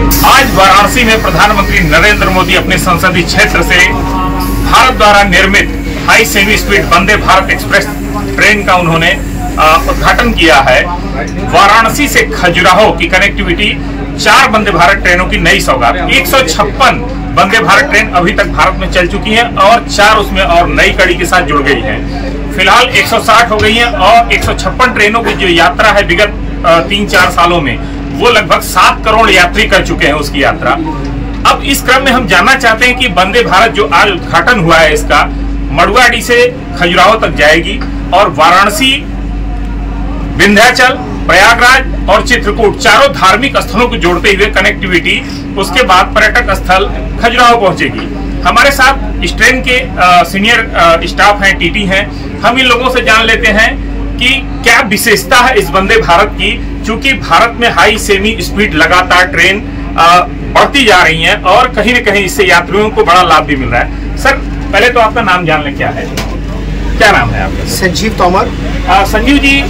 आज वाराणसी में प्रधानमंत्री नरेंद्र मोदी अपने संसदीय क्षेत्र से भारत द्वारा निर्मित high semi speed Vande Bharat express train का उन्होंने उद्घाटन किया है। वाराणसी से खजुराहो की कनेक्टिविटी 4 वंदे भारत ट्रेनों की नई सौगात। 156 वंदे भारत ट्रेन अभी तक भारत में चल चुकी हैं और 4 उसमें और नई कड़ी के साथ जुड़ गई हैं। फिलहाल 160 हो गई हैं और 156 ट्रेनों की जो यात्रा है विगत 3-4 सालों में वो लगभग 7 करोड़ यात्री कर चुके हैं उसकी यात्रा। अब इस क्रम में हम जानना चाहते हैं कि वंदे भारत जो आज उद्घाटन हुआ है इसका मड़ुआडीह से खजुराहो तक जाएगी और वाराणसी, विंध्याचल, प्रयागराज और चित्रकूट चारों धार्मिक स्थलों को जोड़ते हुए कनेक्टिविटी उसके बाद पर्यटक स्थल खजुराहो पहुंचेगी। हमारे साथ इस ट्रेन के सीनियर स्टाफ हैं, टीटी हैं। हम इन लोगों से जान लेते हैं कि क्या विशेषता है इस वंदे भारत की, क्योंकि भारत में हाई सेमी स्पीड लगातार ट्रेन बढ़ती जा रही हैं और कहीं न कहीं इससे यात्रियों को बड़ा लाभ भी मिल रहा है। सर, पहले तो आपका नाम जान लें, क्या है, क्या नाम है आपका? संजीव तोमर। संजीव जी,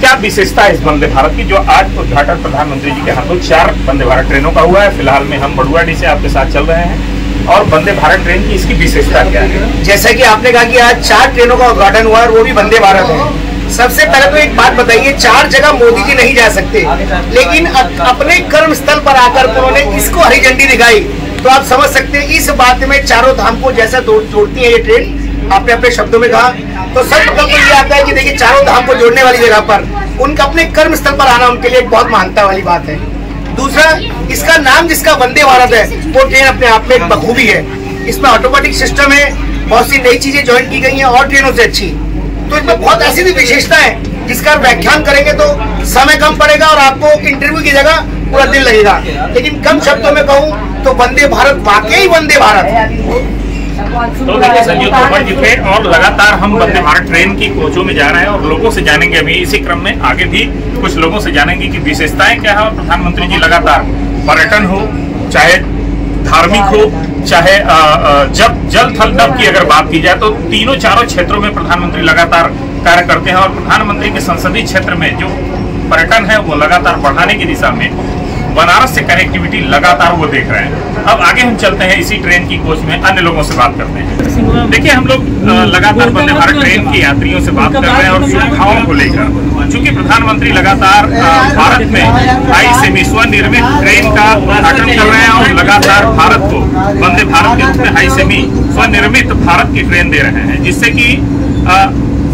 क्या विशेषता है इस वंदे भारत की जो आज उद्घाटन प्रधानमंत्री जी के हाथों 4 वंदे भारत ट्रेनों का हुआ है? फिलहाल में हम मड़ुआडीह से आपके साथ चल रहे हैं और वंदे भारत ट्रेन की इसकी विशेषता क्या है? जैसा कि आपने कहा कि आज 4 ट्रेनों का उद्घाटन हुआ है और वो भी वंदे भारत है। सबसे पहले तो एक बात बताइए, 4 जगह मोदी जी नहीं जा सकते, लेकिन अपने कर्म स्थल पर आकर उन्होंने इसको हरी झंडी दिखाई, तो आप समझ सकते हैं इस बात में चारों धाम को जैसा जोड़ती है ये ट्रेन। आपने अपने शब्दों में कहा तो सर्वप्रथम तो ये आता है कि देखिए चारों धाम को जोड़ने वाली जगह पर उनका अपने कर्म स्थल पर आना उनके लिए एक बहुत महानता वाली बात है। दूसरा, इसका नाम जिसका वंदे भारत है वो ट्रेन अपने आप में एक बखूबी है। इसमें ऑटोमेटिक सिस्टम है, बहुत सी नई चीजें ज्वाइन की गई हैं और ट्रेनों से अच्छी। तो इसमें बहुत ऐसी भी विशेषता है जिसका व्याख्यान करेंगे तो समय कम पड़ेगा और आपको इंटरव्यू की जगह पूरा दिन लगेगा, लेकिन कम शब्दों में कहूँ तो वंदे भारत वाकई वंदे भारत है। तो देखिए संजीव तोमर जी थे और लगातार हम वंदे भारत ट्रेन की कोचों में जा रहे हैं और लोगों से जानेंगे अभी इसी क्रम में आगे भी कुछ लोगों से जानेंगे कि विशेषताएं क्या है। और प्रधानमंत्री जी लगातार पर्यटन हो, चाहे धार्मिक हो, चाहे जल थल नभ की अगर बात की जाए तो तीनों चारों क्षेत्रों में प्रधानमंत्री लगातार कार्य करते हैं और प्रधानमंत्री के संसदीय क्षेत्र में जो पर्यटन है वो लगातार बढ़ाने की दिशा में बनारस से कनेक्टिविटी लगातार वो देख रहे हैं। अब आगे हम चलते हैं, इसी ट्रेन की कोच में अन्य लोगों से बात करते हैं। देखिए, हम लोग लगातार वंदे भारत ट्रेन के यात्रियों से बात कर रहे हैं और सुविधाओं को लेकर, चूंकि प्रधानमंत्री लगातार भारत में हाई सेमी स्वनिर्मित ट्रेन का उद्घाटन कर रहे हैं और लगातार भारत को वंदे भारत के रूप में हाई सेमी स्वनिर्मित भारत की ट्रेन दे रहे हैं, जिससे कि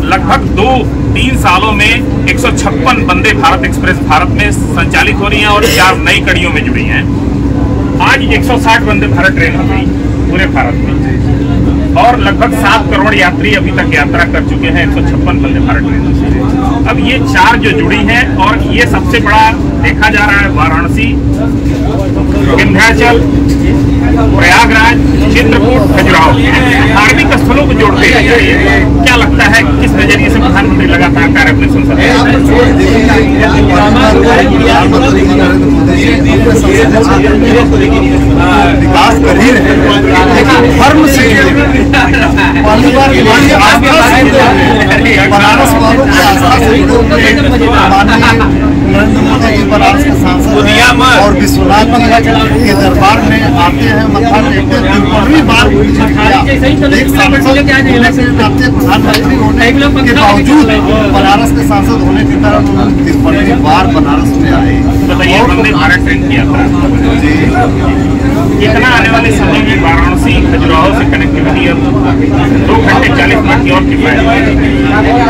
लगभग 2-3 सालों में 156 वंदे भारत एक्सप्रेस भारत में संचालित हो रही हैं और 4 नई कड़ियों में जुड़ी हैं। आज 160 वंदे भारत ट्रेन हो गई पूरे भारत में और लगभग 7 करोड़ यात्री अभी तक यात्रा कर चुके हैं 156 वंदे भारत ट्रेनों से। अब ये 4 जो जुड़ी हैं और ये सबसे बड़ा देखा जा रहा है वाराणसी, विंध्याचल, प्रयागराज, चित्रकूट, खजुराहो धार्मिक स्थलों को जोड़ते हैं। क्या लगता है किस नजरिए से प्रधानमंत्री लगातार कार्य अपने संसद विकास कर ही रहे हैं, धर्म से पहली बार बनारस वालों की आस्था से नरेंद्र मोदी जी बनारस के सांसद और विश्वनाथ के दरबार में आते हैं, मत्था टेकते हैं। 15वीं बार एक सांसद प्रधानमंत्री होने के बावजूद बनारस के सांसद होने के कारण उन्होंने 15वीं बार बनारस में आए। बताइए, वंदे भारत ट्रेन की यात्रा कितना आने वाले समय में वाराणसी खजुराहो से कनेक्टिविटी अब 2 घंटे 40 मिनट की और किफायत है।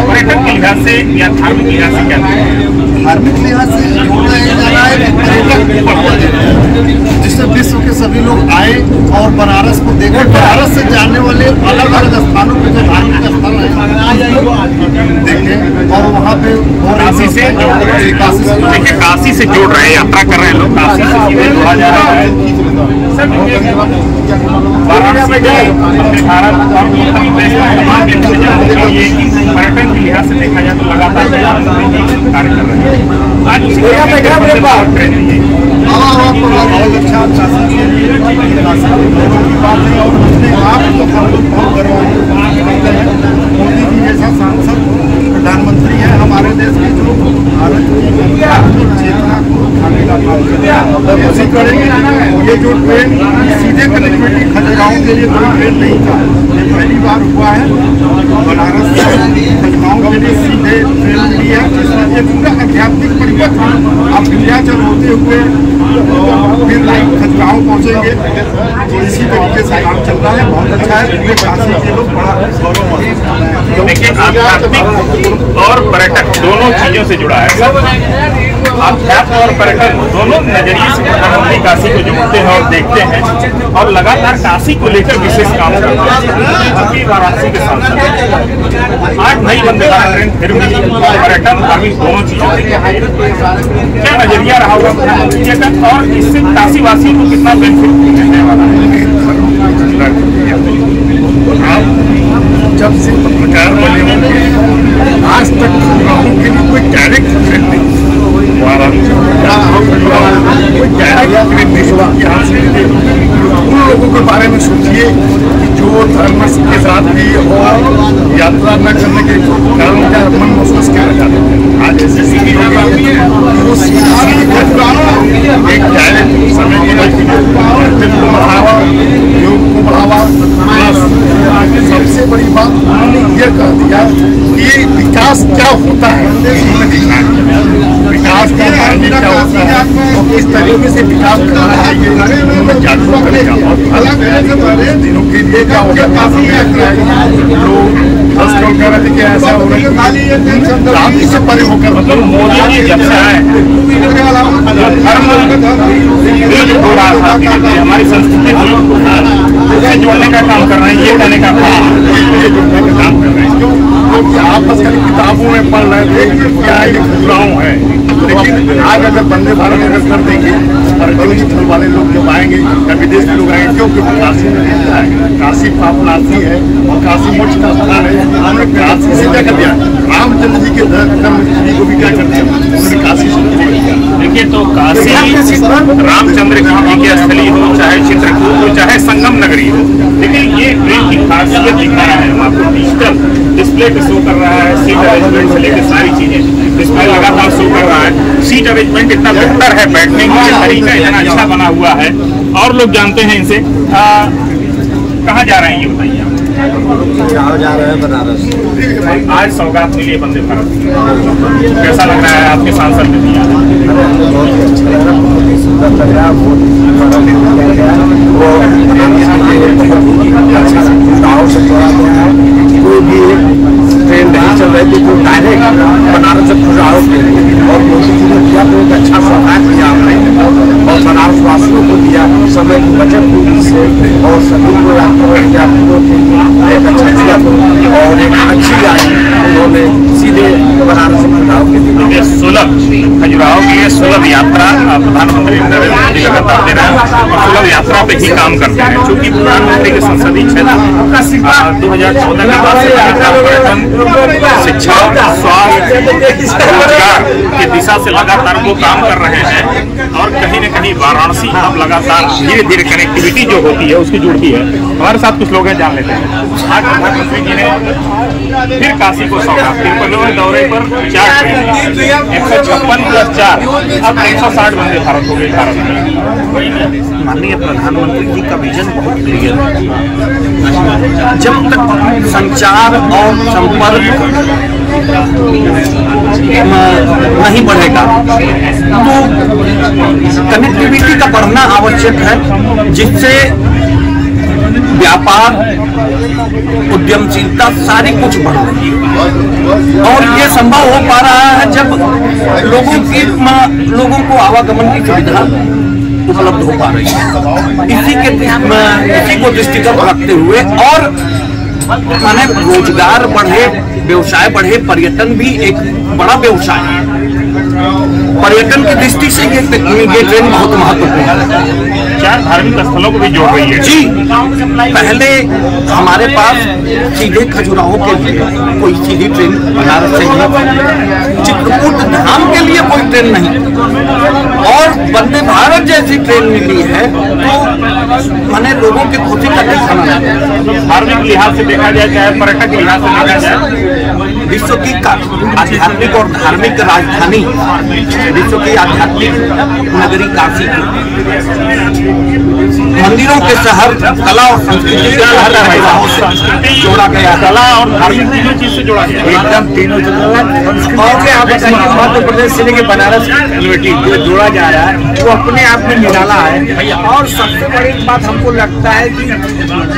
पर्यटन के लिहाज से या धार्मिक लिहाज से क्या धार्मिक लिहाज से जिससे विश्व के सभी लोग आए और बनारस को देखें। बनारस से जाने वाले अलग अलग स्थानों पे जो धार्मिक स्थल है देखें और वहाँ पे काशी से देखिए, काशी से जोड़ रहे हैं, यात्रा कर रहे हैं लोग, काशी से सीधे जोड़ा जा रहा है। वाराणसी में भारत और उत्तर प्रदेश में ये पर्यटन के लिहाज से देखा जाए तो लगातार कार्य कर रहे हैं। आज ट्रेन मोदी जी जैसा सांसद प्रधानमंत्री हैं हमारे देश के, जो भारत की चेतना को उठाने का काम करें, ऐसे करेंगे। ये जो ट्रेन सीधे कनेक्टिविटी खजुराहो के लिए कोई ट्रेन नहीं था, ये पहली बार हुआ है। बनारस से खजुराहो के लिए सीधे ट्रेन ली है, जिसमें ये पूरा आध्यात्मिक परिवर्तन आप विंध्याचल होते हुए फिर खजुराहो पहुँचेंगे। तो इसी तरीके से काम चल रहा है, बहुत अच्छा है। पूरे काशी के लोग बड़ा गौरव है। देखिए, आध्यात्मिक और पर्यटक दोनों चीजों से जुड़ा है। अध्यात्म और पर्यटन दोनों नजरिए से प्रधानमंत्री काशी को जोड़ते हैं और देखते हैं, और लगातार काशी को लेकर विशेष काम करते हैं। वाराणसी के साथ आज नई वंदे भारत ट्रेन फिर मिली, पर्यटन धार्मिक दोनों चीजों से क्या नजरिया रहा होगा प्रधानमंत्री जी का, और इससे काशी वासियों को कितना बेनिफिट मिलने वाला है? जब से पत्रकार बने होंगे आज तक खजुराहो के लिए कोई डायरेक्ट ट्रेन नहीं, कोई डायरेक्ट ट्रेन नहीं यहाँ से। उन लोगों के बारे में सोचिए कि जो धर्म के साथ भी और यात्रा न करने के कारण क्या मन महसूस कर जाते हैं। आज ऐसे स्थिति होगी एक डायरेक्ट समय को बढ़ावा, योग को बढ़ावा। सबसे बड़ी बात उन्होंने ये कह दिया कि विकास क्या होता है, विकास क्या होता है और किस तरीके से विकास करना चाहिए, उन्होंने जागरूक करेगा। और दिनों के लिए क्या होगा, लोग कह रहे थे कि ऐसा हो रहा है रात से परे होकर, मतलब मोदी जी जब से आए हमारी संस्कृति से जोड़ने का काम कर रहे हैं, ये कहने का काम कर रहे हैं। क्योंकि आपस में किताबों में पढ़ रहे थे क्या ये खजुराहो है, लेकिन आज अगर वंदे भारत अगर कर देंगे पर्यटन स्थल वाले लोग जब आएंगे या विदेश के लोग आएंगे, क्योंकि काशी में रहता है, काशी पापनाशी है और काशी मोक्ष का स्थान है। हमने काशी से क्या कर दिया, रामचंद्र जी के धर्म को भी क्या कर दिया, उन्होंने काशी से। देखिए, तो काशी रामचंद्र जी की स्थली हो, चाहे चित्रकूट हो, चाहे संगम नगरी हो, लेकिन ये ट्रेन की खासियत दिखा रहा है। हम आपको डिजिटल डिस्प्ले पे शो कर रहा है, सीट अरेंजमेंट से लेकर सारी चीजें डिस्प्ले लगातार शो कर रहा है। सीट अरेंजमेंट इतना बेहतर है, बैठने का तरीका इतना अच्छा बना हुआ है। और लोग जानते हैं इनसे। कहाँ जा रहे हैं ये बताइए आप? जा रहे हैं बनारस। आज सौगात मिली है वंदे भारत, कैसा लग रहा है? आपके सांसद ने दिया बहुत अच्छा लग रहा है, बहुत ही सुंदर लग रहा है, बहुत अच्छा गाँव से जोड़ा गया है। कोई भी ट्रेन नहीं चल रही थी जो डायरेक्ट बनारस से खजुराहो के लिए, और मोदी जी ने दिया तो एक अच्छा सौगात दिया हमने, और बनारस वासियों को दिया समय की बचत हुई से, और सभी को यात्रियों के एक अच्छा दिया और एक अच्छी आई उन्होंने सीधे बनारस से खजुराहो के लिए सुलभ खजुराहो के लिए सुलभ यात्रा प्रधानमंत्री नरेंद्र मोदी लगातार दे रहे हैं, और सुलभ यात्रा पे ही काम करते हैं। चूंकि प्रधानमंत्री के संसदीय क्षेत्र 2014 के बाद से पर्यटन, शिक्षा, स्वास्थ्य, रोजगार की दिशा से लगातार वो काम कर रहे हैं, और कहीं न कहीं वाराणसी अब लगातार धीरे धीरे कनेक्टिविटी जो होती है उसकी जुड़ती है। हमारे साथ कुछ लोग हैं, जान लेते हैं। आज प्रधानमंत्री जी ने फिर काशी को सौंपा। 53वें दौरे पर 4 ट्रेन, 156 + 4, अब 160 वंदे भारत हो गई भारत में। माननीय प्रधानमंत्री जी का विजन बहुत क्लियर है। जब तक संचार और संपर्क नहीं बढ़ेगा तो कनेक्टिविटी का बढ़ना आवश्यक है, जिससे व्यापार, उद्यमशीलता सारी कुछ बढ़ रही है। और ये संभव हो पा रहा है जब लोगों को आवागमन की सुविधा उपलब्ध हो पा रही है। इसी को दृष्टिगत रखते हुए और माने रोजगार बढ़े, व्यवसाय बढ़े, पर्यटन भी एक बड़ा व्यवसाय है। पर्यटन की दृष्टि से ये ट्रेन बहुत महत्वपूर्ण है। 4 धार्मिक स्थलों को भी जोड़ रही है जी। पहले हमारे पास सीधे खजुराहो के लिए कोई सीधी ट्रेन बनारस से नहीं, चित्रकूट धाम के लिए कोई ट्रेन नहीं, और वंदे भारत जैसी ट्रेन मिली है तो माने लोगों की खुशी का ठिकाना है। धार्मिक लिहाज से देखा जाए, चाहे पर्यटक लिहाज से देखा जाए, विश्व की आध्यात्मिक और धार्मिक राजधानी, विश्व की आध्यात्मिक नगरी काशी की, मंदिरों के शहर, कला और संस्कृति के शहर महिलाओं से जोड़ा गया, कला और धार्मिक तीनों चीज से जोड़ा गया, एकदम तीनों और आप बताइए मध्य प्रदेश से लेके बनारस यूनिवर्सिटी जो जोड़ा जा रहा है वो अपने आप में निराला है। और सबसे बड़ी बात हमको लगता है कि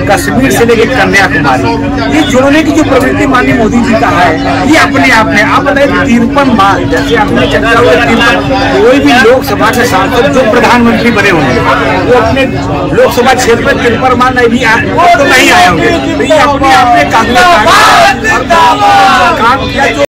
कश्मीर से लेके कन्याकुमारी ये जोड़ने की जो प्रवृत्ति माननीय मोदी जी का है, ये अपने आप में आप बताइए 53 बार, जैसे आपने चर्चा हुआ 53, कोई भी लोकसभा के सांसद जो प्रधानमंत्री बने होंगे वो अपने लोकसभा क्षेत्र में 53 बार नहीं भी तो नहीं आए होंगे। अपने आप में काम किया।